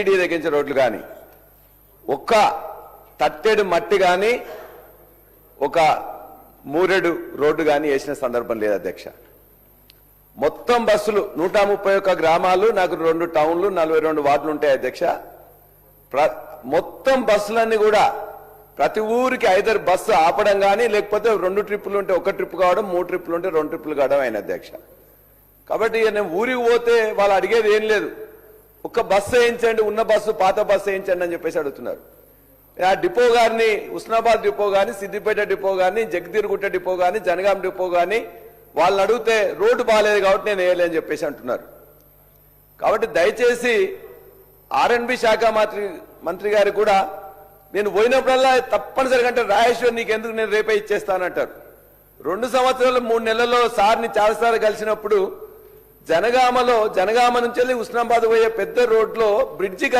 దగ్గర రోడ్లు కానీ ఒక్క తట్టెడు మట్టి కానీ ఒక మూరెడు రోడ్డు కానీ వేసిన సందర్భం లేదు అధ్యక్ష. మొత్తం బస్సులు 131 గ్రామాలు, నాకు 2 టౌన్లు, 42 వార్డులు ఉంటాయి అధ్యక్ష. మొత్తం బస్సులన్నీ కూడా ప్రతి ఊరికి ఐదర్ బస్సు ఆపడం కానీ, లేకపోతే 2 ట్రిప్పులు ఉంటే 1 ట్రిప్ కావడం, 3 ట్రిప్పులు ఉంటే 2 ట్రిప్పులు కావడం అయిన అధ్యక్ష. కాబట్టి నేను ఊరికి పోతే వాళ్ళు అడిగేది ఏం లేదు, ఒక్క బస్సు వేయించండి, ఉన్న బస్సు పాత బస్సు వేయించండి అని చెప్పేసి అడుగుతున్నారు. ఆ డిపో గారిని, ఉస్నాబాద్ డిపో గాని, సిద్దిపేట డిపో గాని, జగదీర్గుట్ట డిపో గాని, జనగాం డిపో గాని వాళ్ళని అడిగితే రోడ్డు బాగాలేదు కాబట్టి నేను వేయలే అని చెప్పేసి అంటున్నారు. కాబట్టి దయచేసి R&B శాఖ మంత్రి గారు కూడా నేను పోయినప్పుడల్లా తప్పనిసరిగా అంటే రాజేశ్వర్ నీకెందుకు నేను రేపే ఇచ్చేస్తానంటారు. 2 సంవత్సరాలు 3 నెలల్లో సార్ని చాలాసార్లు కలిసినప్పుడు జనగామ నుంచి వెళ్ళి ఉస్నాబాద్ పోయే పెద్ద రోడ్లో బ్రిడ్జి